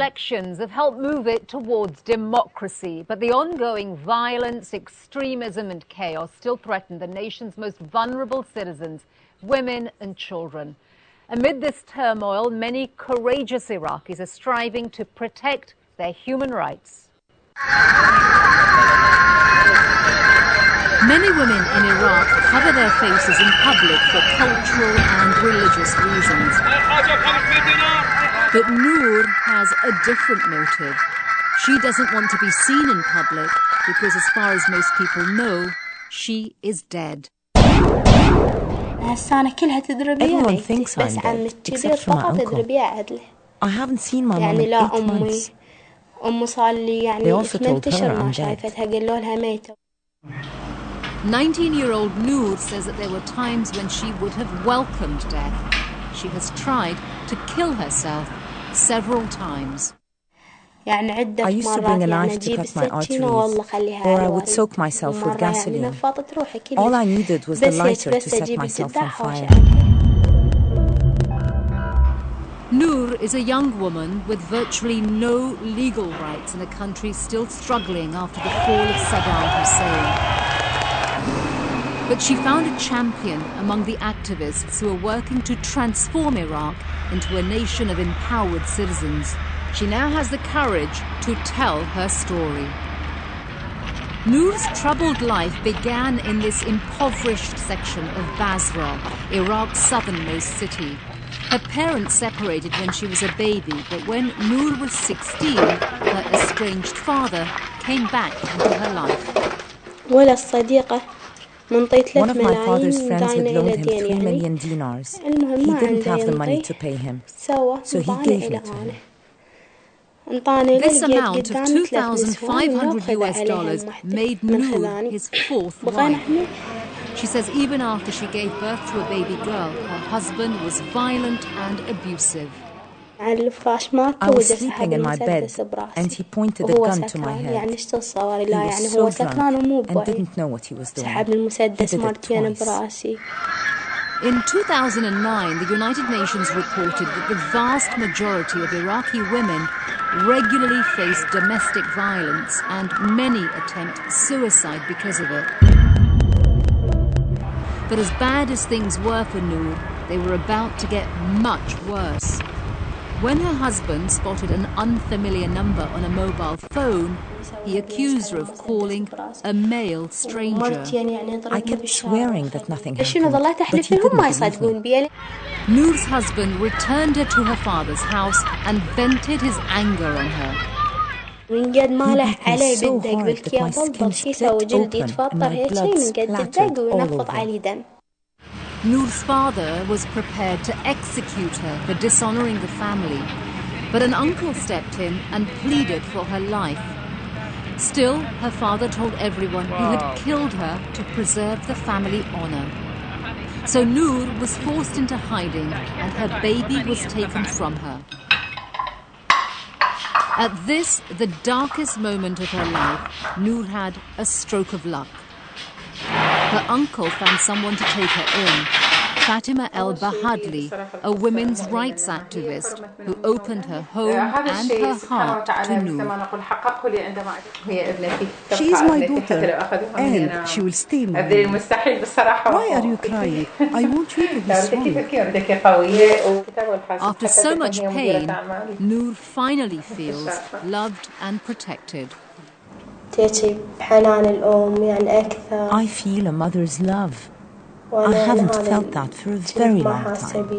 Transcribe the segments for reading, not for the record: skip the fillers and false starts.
elections have helped move it towards democracy. But the ongoing violence, extremism and chaos still threaten the nation's most vulnerable citizens, women and children. Amid this turmoil, many courageous Iraqis are striving to protect their human rights. Many women in Iraq cover their faces in public for cultural and religious reasons. But Noor has a different motive. She doesn't want to be seen in public because, as far as most people know, she is dead. Everyone thinks I'm dead, except for my uncle. I haven't seen my mom in 8 months. They also told her I'm dead. 19-year-old Noor says that there were times when she would have welcomed death. She has tried to kill herself several times. I used to bring a knife to cut my arteries, or I would soak myself with gasoline. All I needed was the lighter to set myself on fire. Noor is a young woman with virtually no legal rights in a country still struggling after the fall of Saddam Hussein. But she found a champion among the activists who are working to transform Iraq into a nation of empowered citizens. She now has the courage to tell her story. Noor's troubled life began in this impoverished section of Basra, Iraq's southernmost city. Her parents separated when she was a baby, but when Noor was 16, her estranged father came back into her life. One of my father's friends had loaned him 3 million dinars. He didn't have the money to pay him, so he gave me to him. This amount of $2,500 made Noor his 4th wife. She says even after she gave birth to a baby girl, her husband was violent and abusive. I was sleeping in my bed, and he pointed a gun to my head. He was so drunk and didn't know what he was doing. He did it twice. In 2009, the United Nations reported that the vast majority of Iraqi women regularly face domestic violence and many attempt suicide because of it. But as bad as things were for Noor, they were about to get much worse. When her husband spotted an unfamiliar number on a mobile phone, he accused her of calling a male stranger. I kept swearing that nothing happened, but he didn't believe me. Noor's husband returned her to her father's house and vented his anger on her. He beat me so hard that my skin split open and my blood splattered all over. Noor's father was prepared to execute her for dishonouring the family, but an uncle stepped in and pleaded for her life. Still, her father told everyone he had killed her to preserve the family honour. So Noor was forced into hiding and her baby was taken from her. At this, the darkest moment of her life, Noor had a stroke of luck. Her uncle found someone to take her in, Fatima El-Bahadli, a women's rights activist who opened her home and her heart to Noor. She is my daughter, and she will stay my mom. Why are you crying? I want you to be strong. After so much pain, Noor finally feels loved and protected. I feel a mother's love. I haven't felt that for a very long time.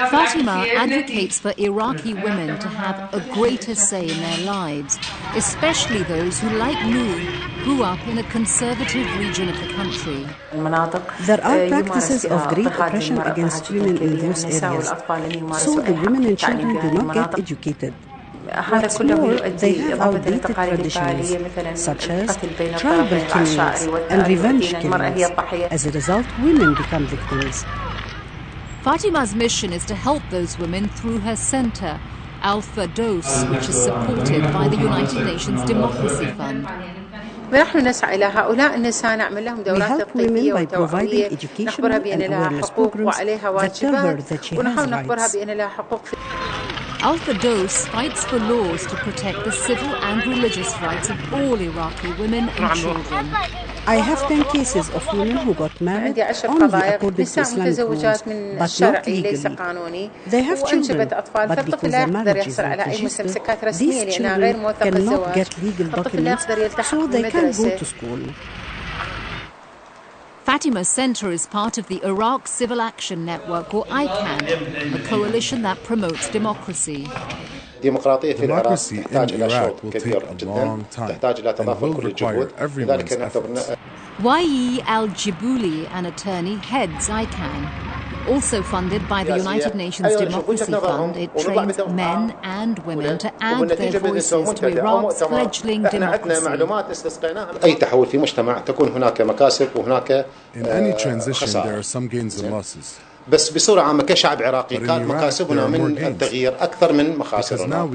Fatima advocates for Iraqi women to have a greater say in their lives, especially those who, like Noor, grew up in a conservative region of the country. There are practices of great oppression against women in those areas, so the women and children do not get educated. What's more, they have outdated traditions, such as tribal killings and revenge killings. As a result, women become victims. Fatima's mission is to help those women through her center, Al-Firdaus, which is supported by the United Nations Democracy Fund. We help women by providing educational and awareness programs that tell her that she has rights. Al-Firdaus fights for laws to protect the civil and religious rights of all Iraqi women and children. I have 10 cases of women who got married only according to Islamic rules, but not legally. They have children, but because the marriage is not registered, these children cannot get legal documents, so they can't go to school. Fatima Center is part of the Iraq Civil Action Network, or ICAN, a coalition that promotes democracy. Democracy in Iraq will take a long time and will require everyone's efforts. Wayi Al-Jibouli, an attorney, heads ICAN. Also funded by the United Nations Democracy Fund, it trains men and women to add their voices to Iraq's fledgling democracy. In any transition, there are some gains and losses. بس بصورة عامة كشعب عراقي كانت مكاسبنا من التغيير أكثر من مخاسرنا.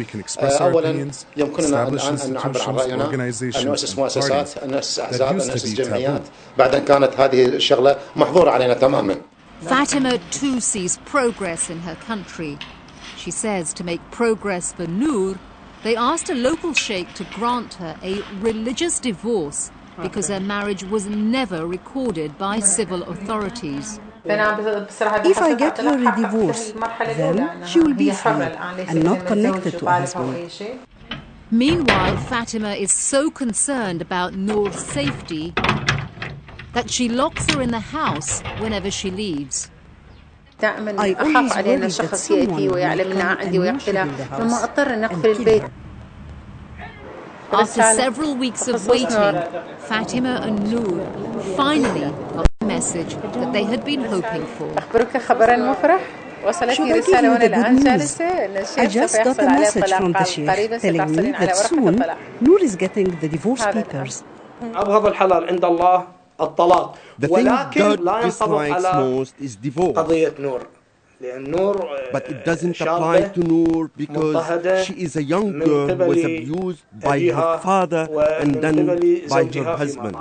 أولا يمكننا الآن نعبر عن رأينا، أن نؤسس مؤسسات، أن نؤسس أحزاب، أن نؤسس جمعيات. بعد أن كانت هذه الشغلة محظورة علينا تماما. Fatima too sees progress in her country. She says to make progress for Noor, they asked a local sheikh to grant her a religious divorce because her marriage was never recorded by civil authorities. If I get her a divorce, then she will be free and not connected to a husband. Meanwhile, Fatima is so concerned about Noor's safety that she locks her in the house whenever she leaves. I always worry that someone will come and intrude in the house and kill her. After several weeks of waiting, Fatima and Noor finally got the message that they had been hoping for. Should I give you the good news? I just got a message from the sheikh telling me that soon Noor is getting the divorce papers. The thing God dislikes most is divorce. But it doesn't apply to Noor because she is a young girl who was abused by her father and then by her husband.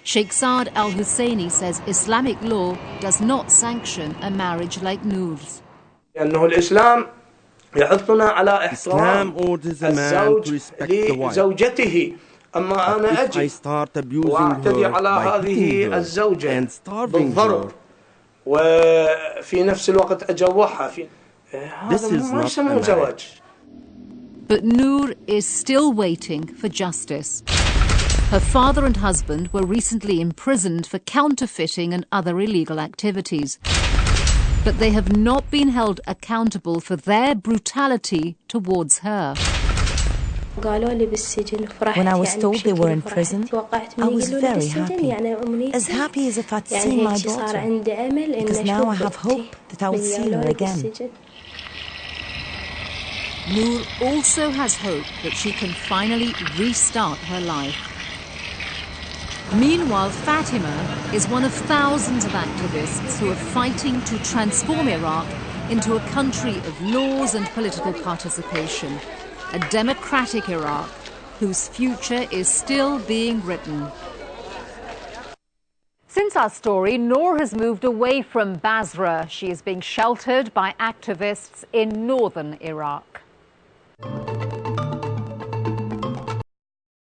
Sheikh Saad Al-Husseini says Islamic law does not sanction a marriage like Noor's. Islam orders a man to respect the wife. But if I start abusing her by hitting her and starving her, this is not a marriage. But Noor is still waiting for justice. Her father and husband were recently imprisoned for counterfeiting and other illegal activities. But they have not been held accountable for their brutality towards her. When I was told they were in prison, I was very happy. As happy as if I'd seen my daughter, because now I have hope that I will see her again. Noor also has hope that she can finally restart her life. Meanwhile, Fatima is one of thousands of activists who are fighting to transform Iraq into a country of laws and political participation, a democratic Iraq whose future is still being written. Since our story, Noor has moved away from Basra. She is being sheltered by activists in northern Iraq.